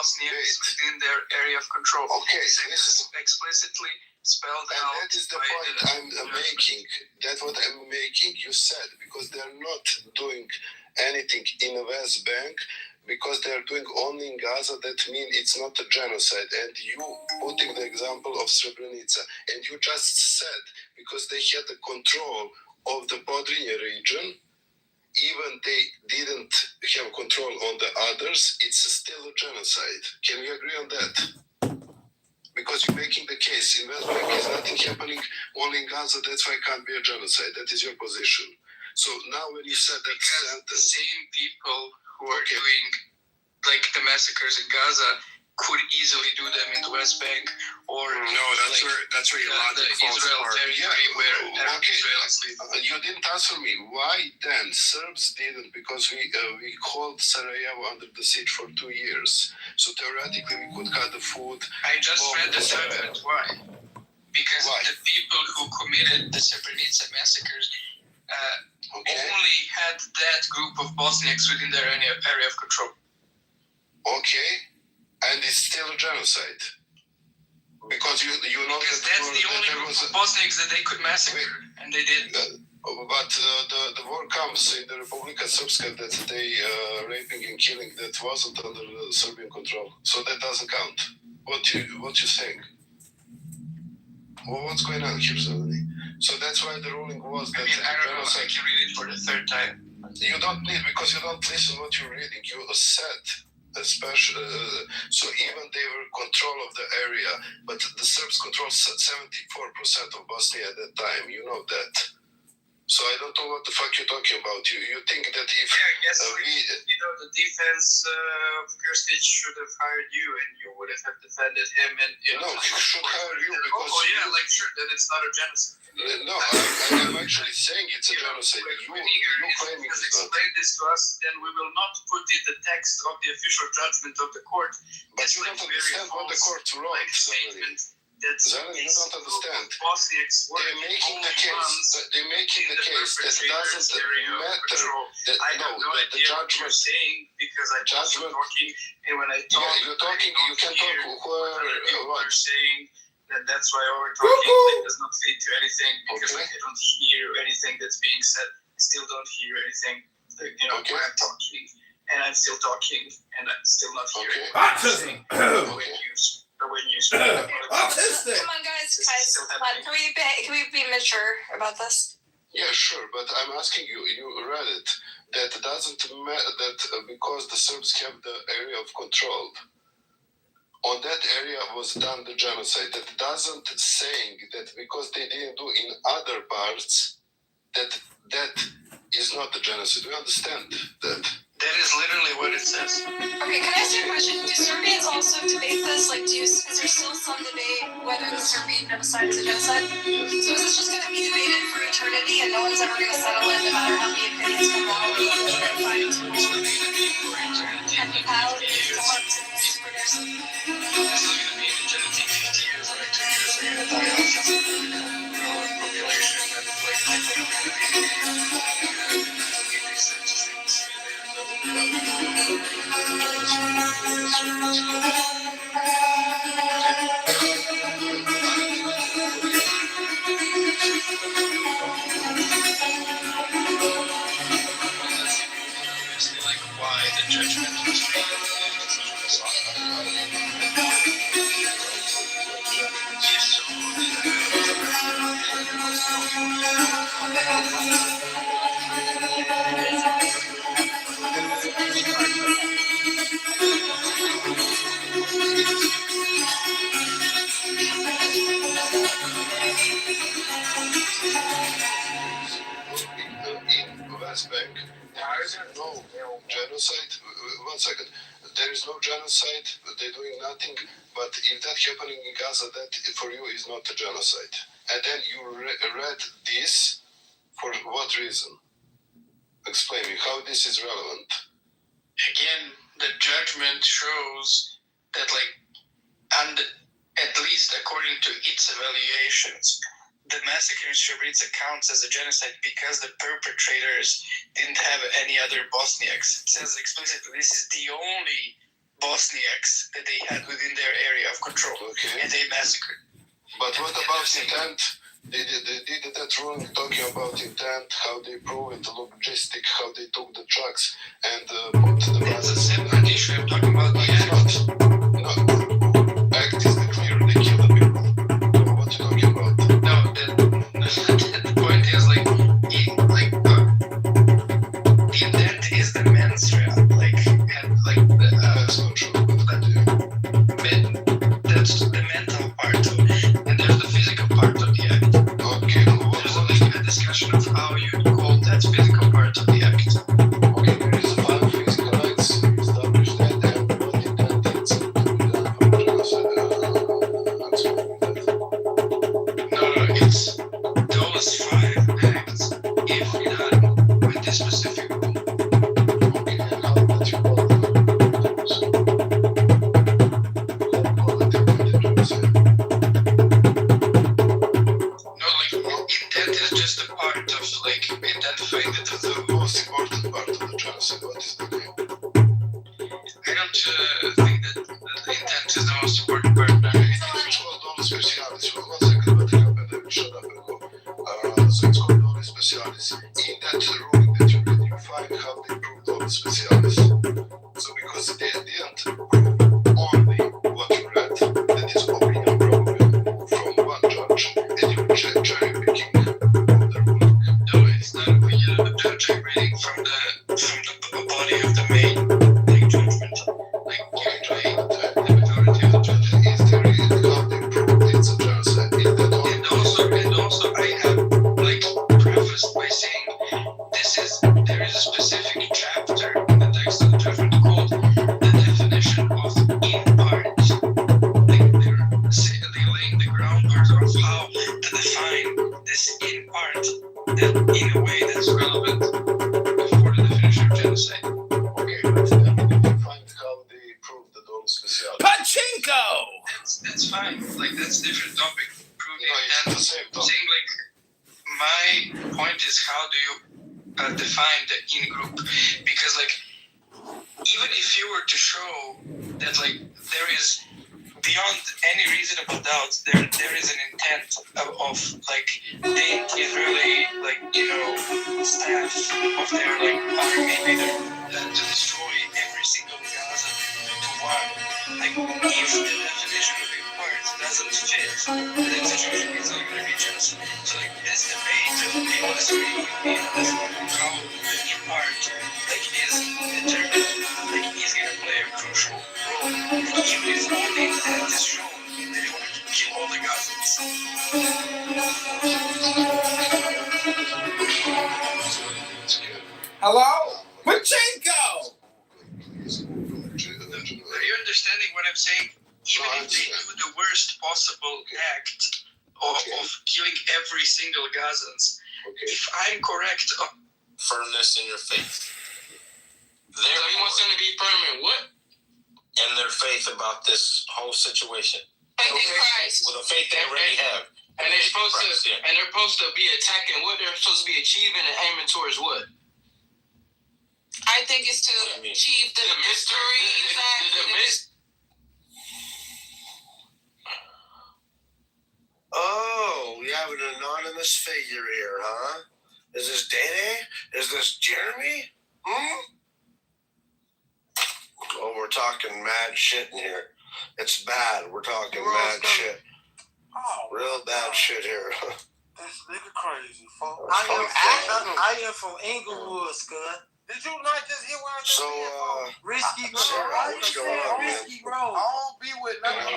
Bosniaks within their area of control. Okay, this is explicitly spelled out. And that is the point I'm making. That's what I'm making. You said because they're not doing anything in the West Bank, because they're doing only in Gaza, that means it's not a genocide. And you putting the example of Srebrenica, and you just said because they had the control of the Podrinje region, even they didn't have control on the others, it's still a genocide. Can you agree on that? Because you're making the case in West Bank is nothing happening only in Gaza, that's why it can't be a genocide. That is your position. So now when you said that sentence, the same people who are doing like the massacres in Gaza could easily do them in the West Bank, or no, that's where your logic falls Israel apart. territory where Israelis live. You didn't answer me. Why then Serbs didn't? Because we held Sarajevo under the siege for 2 years. So theoretically we could cut the food. I just read the judgment. Why? Because the people who committed the Srebrenica massacres only had that group of Bosniaks within their area of control. Okay, and it's still a genocide. Because you know because that's the only group of Bosniaks that they could massacre, and they did. But the war comes in the Republika Srpska that they raping and killing that wasn't under Serbian control, so that doesn't count. What you saying? Well, what's going on here, Zeleny? So that's why the ruling was that. I don't know. I can read it for the third time. You don't need, because you don't listen what you're reading. You said. Especially, so even they were in control of the area, but the Serbs controlled 74% of Bosnia at that time. You know that. So I don't know what the fuck you're talking about. You think that if I guess the defense of Krstić should have hired you, and you would have defended him, and no, he should hire you because then it's not a genocide. No, I'm actually saying it's a genocide. You claim it has is not. Explain this to us, then we will not put in the text of the official judgment of the court. But you don't understand what the court wrote. Zeleny, you don't understand. They're making the case. They're making the case that doesn't matter. I have no idea what you're saying because I'm just talking, and when I talk, you're talking. You can talk. What you're saying. And that's why our talking does not lead to anything because I don't hear anything that's being said. I still don't hear anything. When I'm talking, and I'm still talking, and I'm still not hearing. Autism. When you speak. Autistic. Come on, guys. Can we be mature about this? Yeah, sure, but I'm asking you. You read it. That doesn't matter. That because the Serbs have the area of control. On that area was done the genocide. That doesn't saying that because they didn't do in other parts, that is not the genocide. We understand that. That is literally what it says. Okay, can I ask you a question? Do Serbians also debate this? Like, is there still some debate whether the Serbian genocide is a genocide? So is this just going to be debated for eternity and no one's ever going to settle it, no matter how many opinions come out? And how it is someone to produce why the judgment was made. In West Bank, there is no genocide. 1 second. There is no genocide. They're doing nothing. But if that's happening in Gaza, that for you is not a genocide. And then you read this for what reason? Explain me how this is relevant. Again, the judgment shows that, and at least according to its evaluations, the massacre in Srebrenica counts as a genocide because the perpetrators didn't have any other Bosniaks. It says explicitly this is the only Bosniaks that they had within their area of control, and they massacred. But what about intent? Did that ruling talking about intent, how they prove it, logistic, how they took the trucks and put the That's a separate issue. I'm talking about the act. No, act is the clear, they kill the people. What you talking about? No, the point is the intent is the mens rea, That's not true. that's the mental part of it, and there's the physical part of the act. Okay, There's a discussion of how you call that physical part of the act. okay, there is 5 physical acts, establish that, and what intent is to be done for genocide. Answer me that. No, it's those 5 acts if done with this specific rule. Okay, and how that you call it? Call it intent genocide. No, intent is just a part of identifying That's the the most important part of the genocide. What is the name? I don't think that the intent is the most important part. It's called Dolo Specialis. Well, 1 second, but happened, I will shut up and go. So it's called Dolo Specialis. In that ruling that you read, you find how they prove Dolo Specialis. So because they didn't prove only what you read, that is opinion probably from one judge, and you cherry picking of the ruling. No, it's not opinion of the judge. I'm reading from the body of the main judgment. Usually the majority of the judges. Is there how they prove it's a genocide? Is that all? And also I have prefaced by saying there is a specific chapter in the text of the judgment called the definition of in part. They're laying the groundwork of how to define this in part in a way that's relevant for the definition of genocide. Okay, but then we need to find how they prove the Dolo Specialis. Pachinko! That's fine. That's a different topic. Proving No, it's that. the same I'm topic. saying my point is how do you define the in group? Because even if you were to show that there is beyond any reasonable doubt there is an intent of the Israeli staff of their army leader to destroy every single Gaza to one. If the definition of in part doesn't fit, then the situation is not going to be just. So this debate of people disagreeing with me on this how the in part is determined is going to play a crucial role. Even if only intent is shown that they wanted to kill all the Gazans. Hello? Pachinko! Are you understanding what I'm saying? Even if they do the worst possible act of killing every single Gazans, if I'm correct, firmness in your faith. So he wants them to be firm in what? In their faith about this whole situation. Faith in Christ. With a faith they already have. And they're supposed to be attacking what they're supposed to be achieving and aiming towards what? I think it's to achieve the mystery. Oh, we have an anonymous figure here, huh? Is this Danny? Is this Jeremy? Oh, we're talking mad shit in here. It's bad. We're talking mad shit. Oh, Real bad shit here. this nigga crazy, folks. I am from Inglewood, Scud. Did you not just hear what I just So, said? Risky Road. Sarah, what's going on, man? Risky Road. I don't be with nothing. I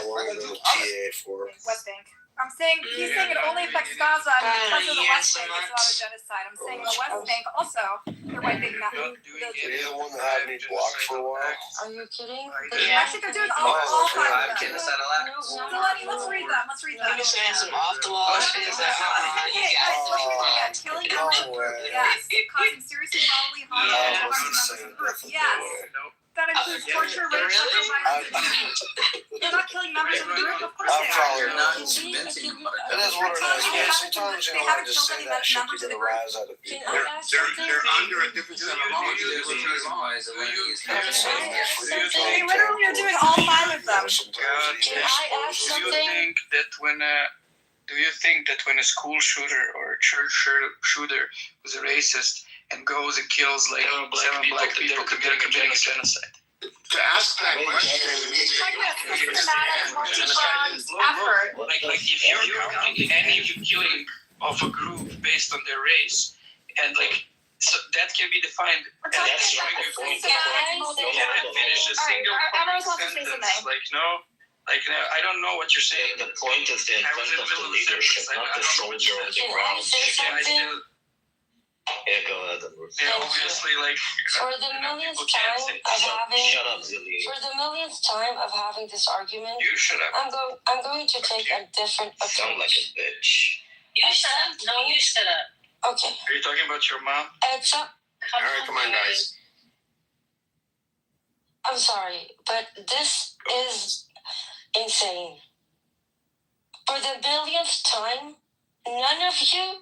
want to go to TA for. West Bank. I'm saying he's saying it only affects Gaza and because of the West Bank, it's not a genocide. I'm saying the West Bank also they're wiping that. You're the one that had me blocked for a while. Are you kidding? Actually, they're doing all 5 of them. So Lenny, let's read them. You're saying some off the wall shit. Is that Yes, killing them. Yes, causing seriously bodily harm to members of the group. Yes. That that includes torture, rape, sacrifice. They're not killing members of the group, of course I'm they following are. that. convincing, but It is what it is, man. Sometimes you know I just say that shit to get a rise out of people. they're under a different set of laws. They literally are doing all five of them. Can I ask something? Do you think that when a school shooter or a church shooter who's a racist and goes and kills like seven black people committing genocide? To ask that question, It's like a systematic, multi-pronged effort. Like if you're counting any killing of a group based on their race, and like so that can be defined. We're talking That's about right. the You systematic, can't finish a single Emrose wants to say sentence. something. Like no, I don't know what you're saying. The point is the intent of the leadership, not the soldier on the Can I ground. say something? Yeah, go ahead. Obviously, like For the millionth time of having, Shut up, Zilly. for the millionth time of having this argument, you shut up. I'm going to take a different Sound like approach. a bitch. You shut up. No, you shut up. Okay, Are you talking about your mom? except Alright, come on, guys. I'm sorry, but this is insane. For the millionth time, none of you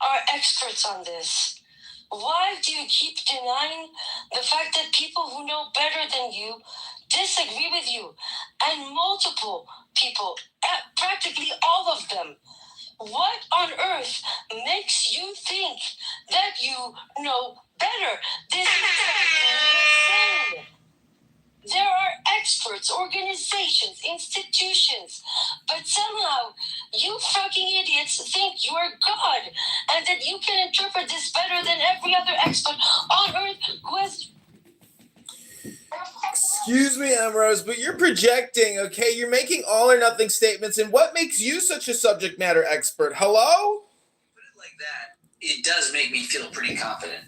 are experts on this. Why do you keep denying the fact that people who know better than you disagree with you? And multiple people, practically all of them. What on earth makes you think that you know better? This is insane. There are experts, organizations, institutions, but somehow you fucking idiots think you are God and that you can interpret this better than every other expert on earth who has. Excuse me, Emrose, but you're projecting, okay? You're making all or nothing statements, and what makes you such a subject matter expert? Hello? Put it like that, it does make me feel pretty confident.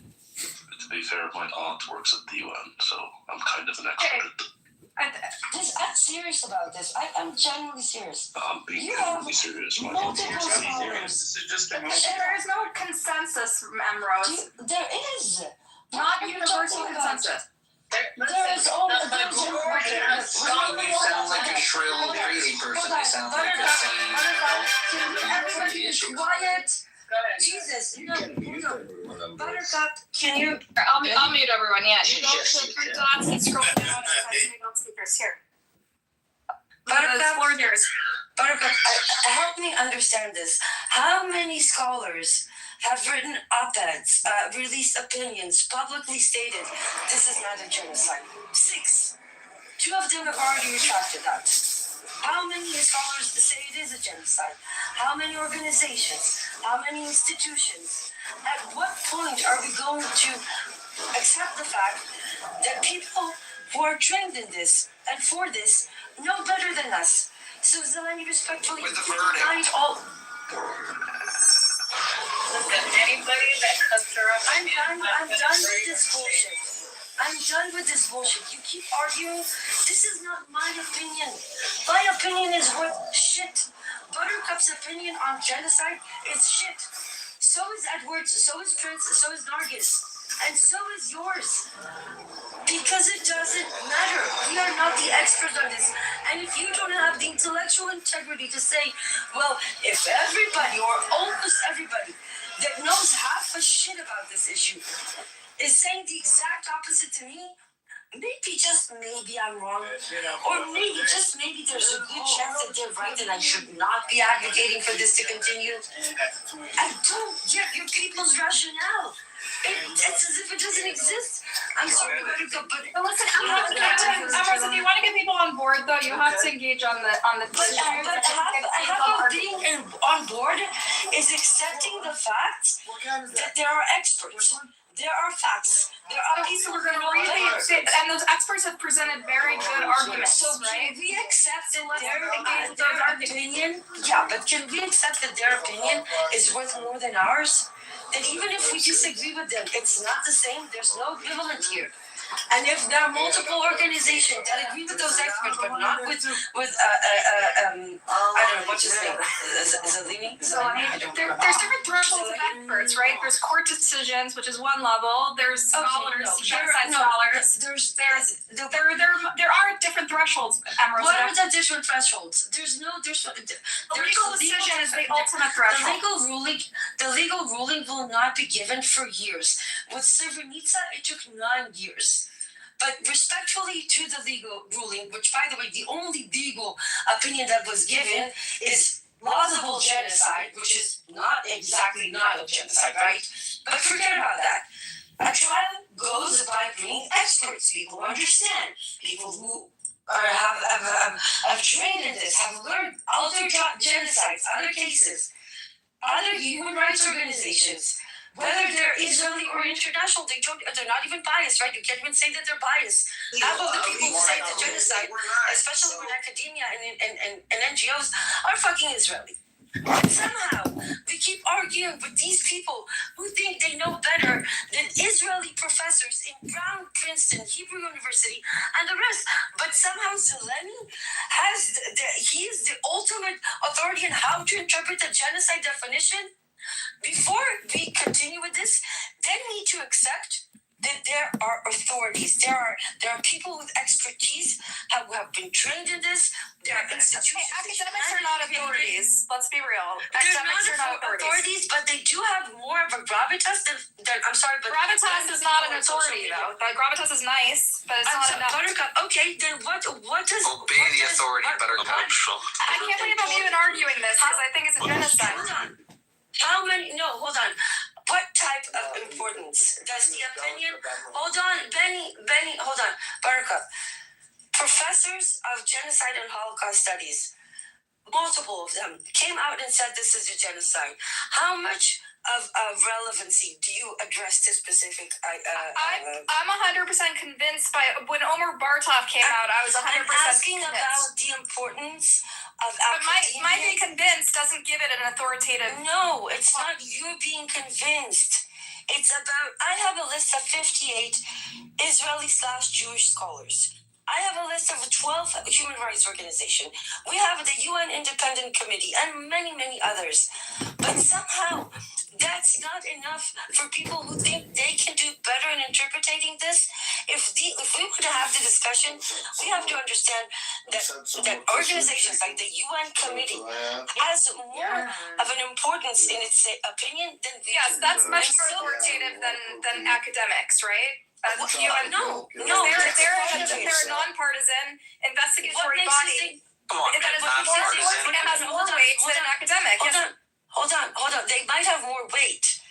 To be fair, my aunt works at the UN, so I'm kind of an expert. I'm serious about this. I'm genuinely serious. I'm being You have genuinely serious. My multiple aunt's scholars. This is just a There is no consensus from Emrose. There is. Not What are you universal talking about? consensus. There is only Some of you sound like a shrill, crazy person. They sound like they're saying, everybody be quiet. Jesus, Buttercup, can you? I'll mute everyone. Yeah, you go to the three dots and scroll down and press mute on speakers. Here. Buttercup, floor is yours. Buttercup, help me understand this. How many scholars have written op-eds, released opinions, publicly stated this is not a genocide? 6. 2 of them have already retracted that. How many scholars say it is a genocide? How many organizations? How many institutions? At what point are we going to accept the fact that people who are trained in this and for this know better than us? So Zeleny respectfully denied all. Listen, anybody that cuts her up. I'm done with this bullshit. I'm done with this bullshit. You keep arguing. This is not my opinion. My opinion is worth shit. Buttercup's opinion on genocide is shit. So is Edwards, so is Prince, so is Nargis. And so is yours. Because it doesn't matter. We are not the experts on this. And if you don't have the intellectual integrity to say, well, if everybody or almost everybody that knows half a shit about this issue is saying the exact opposite to me, maybe just maybe I'm wrong. Or maybe just maybe there's a good chance that they're right and I should not be advocating for this to continue. I don't get your people's rationale. It's as if it doesn't exist. I'm sorry, Buttercup, but Listen, Emrose, if you want to get people on board, though, you have to engage on the But half of being on board is accepting the fact that there are experts. There are facts. There are people who are going to read and those experts have presented very good arguments, So right? can we accept that their opinion? Yeah, but can we accept that their opinion is worth more than ours? That even if we disagree with them, it's not the same. There's no equivalent here. And if there are multiple organizations that agree with those experts, but not with I don't know what's his name, Zalini. So I mean, there's different thresholds of experts, right? There's court decisions, which is one level. There's scholars, genocide scholars. There are different thresholds, Emerald. What are the different thresholds? The legal decision is the ultimate threshold. The legal ruling will not be given for years. With Srebrenica, it took 9 years. But respectfully to the legal ruling, which, by the way, the only legal opinion that was given is plausible genocide, which is not exactly not a genocide, right? But forget about that. A trial goes by bringing experts, people who understand, people who have trained in this, have learned other genocides, other cases, other human rights organizations. Whether they're Israeli or international, they're not even biased, right? You can't even say that they're biased. Half of the people who say that genocide, especially with academia and NGOs, are fucking Israeli. And somehow we keep arguing with these people who think they know better than Israeli professors in Brown, Princeton, Hebrew University, and the rest. But somehow Zeleny he is the ultimate authority on how to interpret the genocide definition. Before we continue with this, then we need to accept that there are authorities. There are people with expertise who have been trained in this. There are institutions. Academics are not authorities. Let's be real. Academics are not authorities, but they do have more of a gravitas than I'm sorry, but gravitas is not an authority though. Gravitas is nice, but it's not enough. Buttercup, okay, then what does obey the authority, Buttercup? I can't believe I'm even arguing this because I think it's a genocide. Hold on. How many? No, hold on. What type of importance does the opinion? Hold on, Benny, hold on. Buttercup. Professors of genocide and Holocaust studies, multiple of them, came out and said this is a genocide. How much of relevancy do you address to specific? I'm 100% convinced by when Omar Bartov came out. I was 100% asking convinced. About the importance of but my being convinced doesn't give it an authoritative. No, it's not you being convinced. It's about. I have a list of 58 Israeli/Jewish scholars. I have a list of 12 human rights organizations. We have the UN Independent Committee and many, many others. But somehow, that's not enough for people who think they can do better in interpreting this. If we were to have the discussion, we have to understand that organizations like the UN Committee has more of an importance in its opinion than we do. That's much more authoritative than academics, right? No. They're a nonpartisan investigatory body that has more weight than an academic. Hold on. They might have more weight.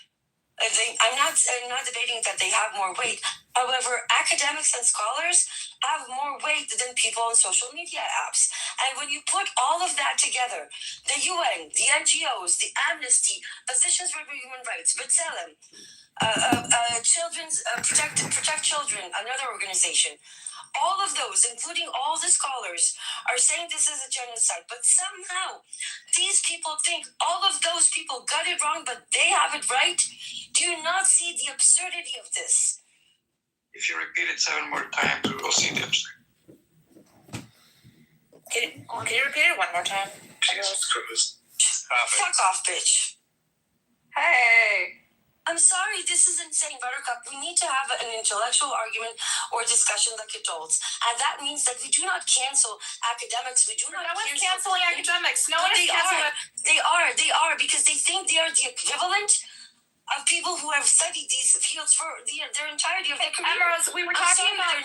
I'm not debating that they have more weight. However, academics and scholars have more weight than people on social media apps. And when you put all of that together, the UN, the NGOs, the Amnesty, Physicians for Human Rights, B'Tselem, Children's Protect Children, another organization. All of those, including all the scholars, are saying this is a genocide. But somehow, these people think all of those people got it wrong, but they have it right. Do you not see the absurdity of this? If you repeat it 7 more times, we will see the absurdity. Can you repeat it one more time? Jesus Christ. Fuck off, bitch. Hey. I'm sorry, this is insane, Buttercup. We need to have an intellectual argument or discussion like adults. And that means that we do not cancel academics. We do not No one's canceling academics. No one is canceling. They are, because they think they are the equivalent of people who have studied these fields for their entirety of their career. Emerald, we were talking about,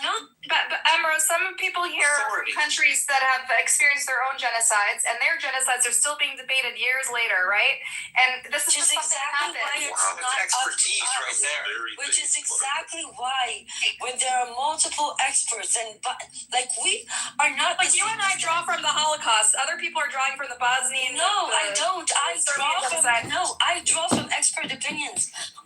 but Emerald, some people here are from countries that have experienced their own genocides, and their genocides are still being debated years later, right? And this is just something that happened. That's expertise right there. Which is exactly why when there are multiple experts and we are not. Like you and I draw from the Holocaust. Other people are drawing from the Bosnian. No, I don't. I draw from expert opinions.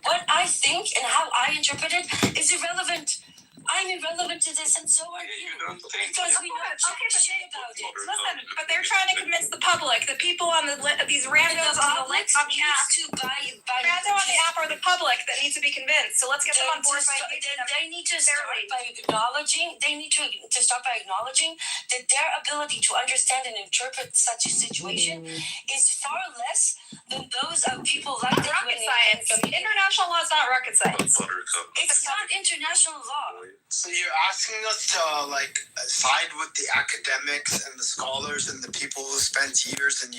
What I think and how I interpret it is irrelevant. I'm I'm irrelevant to this, and so are you. Because we know shit about it. Listen, but they're trying to convince the public, the people on these randos on the public app, needs to buy rando on the app are the public that needs to be convinced. So let's get them on board by they need to start by acknowledging. They need to start by acknowledging that their ability to understand and interpret such a situation is far less than those of people like That's rocket science. International law is not rocket science. It's not international law. So you're asking us to side with the academics and the scholars and the people who spent years and years